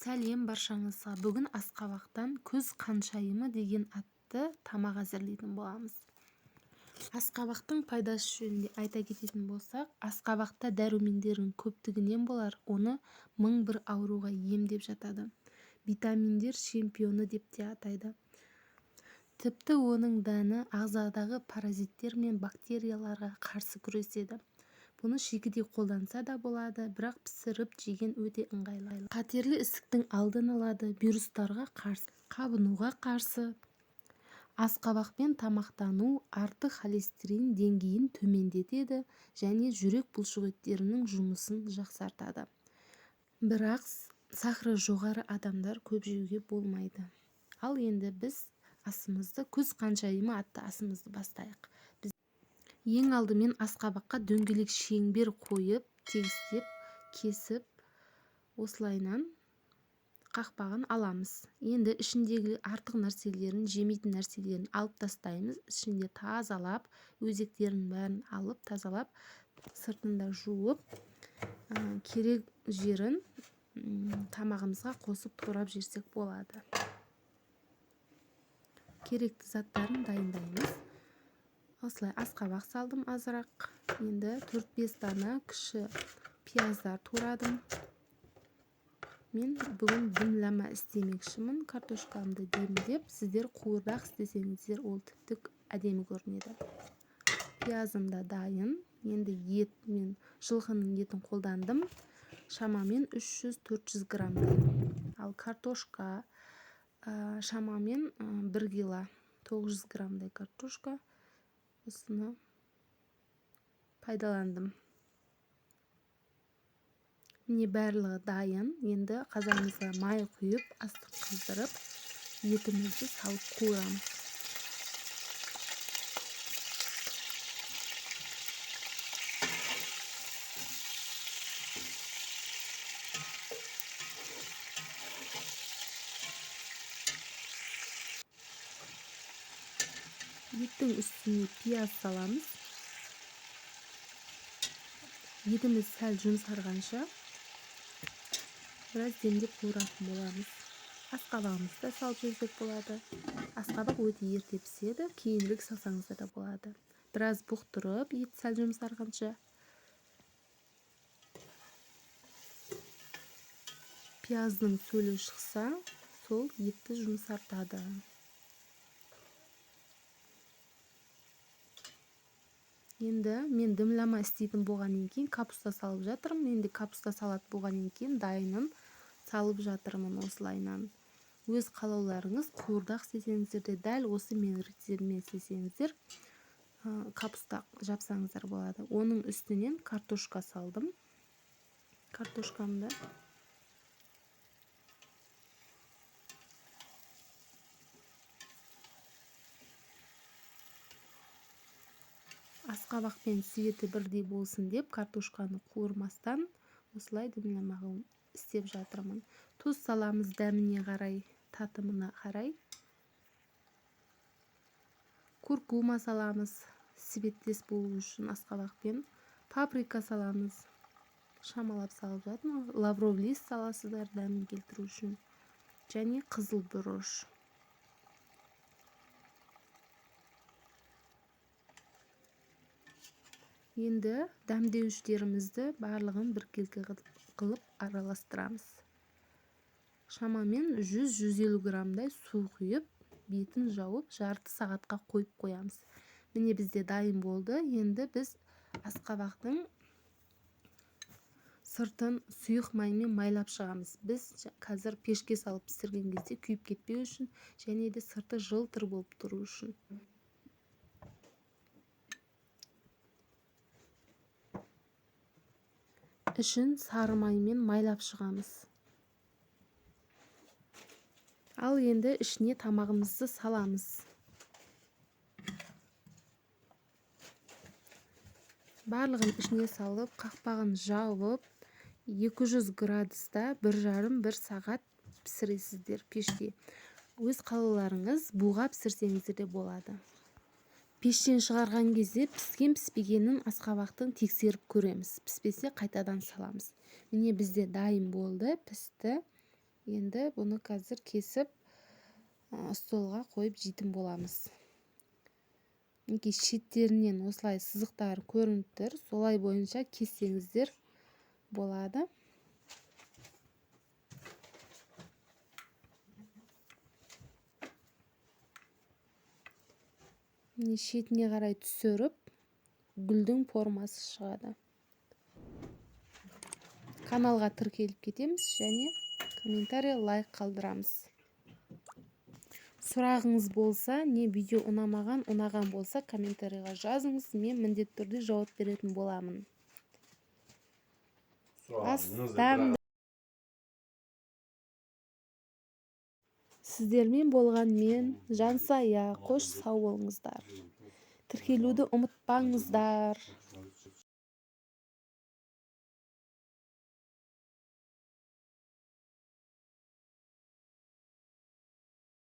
Сәлем баршаңызға. Бүгін асқабақтан күз қаншайымы деген атты тамақ әзірлейтін боламыз. Асқабақтың пайдасы жөнінде айта кететін болсақ, асқабақта дәрумендердің көптігінен болар, оны 1001 ауруға емдеп жатады. Витаминдер чемпионы деп те атайды. Тіпті оның дәні ағзадағы паразиттер мен бактерияларға қарсы күреседі. Бұны шикіде қолданса да болады, бірақ пісіріп жеген өте ыңғайлы. Қатерлі ісіктің алдын алады, вирустарға қарсы, қабынуға қарсы. Асқабақпен тамақтану артық холестерин деңгейін төмендетеді және жүрек бұлшықеттерінің жұмысын жақсартады. Бірақ сахары жоғары адамдар көп жеуге болмайды. Ал енді біз асымызды, күз қаншайымы атты асымызды бастайық. Ең алдымен асқабаққа дөңгелек шеңбер қойып, тегістеп, кесіп, осылайынан қақпағын аламыз. Енді ішіндегі артық нәрселерін, жемейтін нәрселерін алып тастаймыз. Ішінде тазалап, өзектерін бәрін алып, тазалап, сыртында жуып, керек жерін тамағымызға қосып турап жесек болады. Керекті заттарын дайындаймыз. Осылай асқабақ салдым азырақ. Енді 4-5 дана кіші пияздар турадым. Мен бүгін дымлама істемекшімін. Картошкамды демдеп, сіздер қуырдақ істесеңіздер, ол тіпті әдемі көрінеді. Пиязым да дайын. Енді ет, мен жылқының етін қолдандым. Шамамен 300-400 граммдай. Ал картошка шамамен 1 кило, 900 граммдай картошка. Осыны пайдаландым. Міне барлығы дайын. Енді қазанымызға май құйып, астық қыздырып, етімізді салып қуырамыз. Еттің үстіне пияз саламыз. Етіміз сәл жұмсарғанша біраз демдеп қуыратын боламыз. Асқабағымызды да салып жесек болады. Асқабақ өте ерте піседі, кейінірек салсаңыздар да болады. Біраз бұқтырып, ет сәл жұмсарғанша. Пияздың сөлі шықса, сол етті жұмсартады. Енді мен дымлама істейтін болғаннан кейін капуста салып жатырмын. Енді капуста салат болғаннан кейін дайынын салып жатырмын осылайынан. Өз қалауларыңыз қуырдақ істесеңіздер де дәл осы мен рецептімен істесеңіздер, капуста жапсаңыздар болады. Оның үстінен картошка салдым. Картошкамды асқабақпен светі бірдей болсын деп, картошканы қуырмастан осылай дымламаға істеп жатырмын. Тұз саламыз дәміне қарай, татымына қарай. Куркума саламыз, светтес болу үшін асқабақпен. Паприка саламыз. Шамалап салып жатырмын. Лавров лист саласыздар дәмін келтіру үшін. Және қызыл бұрыш. Енді дәмдеуіштерімізді барлығын бір келке қылып араластырамыз. Шамамен 100-150 граммдай су құйып, бетін жауып, жарты сағатқа қойып қоямыз. Міне бізде дайын болды. Енді біз асқабақтың сыртын сұйық маймен майлап шығамыз. Біз қазір пешке салып пісірген кезде күйіп кетпеу үшін, және де сырты жылтыр болып тұру үшін. Ішін сары маймен майлап шығамыз. Ал енді ішіне тамағымызды саламыз. Барлығын ішіне салып, қақпағын жауып, 200 градуста 1,5-1 сағат пісіресіздер пеште. Өз қалауларыңыз буға пісірсеңіздер де болады. Пештен шығарған кезде піскен-піспегенін асқабақтың тексеріп көреміз. Піспесе қайтадан саламыз. Міне бізде дайын болды, пісті. Енді бұны қазір кесіп столға қойып жейтін боламыз. Мінекей шеттерінен осылай сызықтар көрініп тұр. Солай бойынша кессеңіздер болады. Шетіне қарай түсіріп, гүлдің формасы шығады. Каналға тіркеліп кетеміз және комментарий, лайк қалдырамыз. Сұрағыңыз болса, не видео ұнаған болса комментарийға жазыңыз, мен міндетті түрде жауап беретін боламын. Сіздермен болған мен Жансая. Қош сау болыңыздар. Тіркелуді ұмытпаңыздар.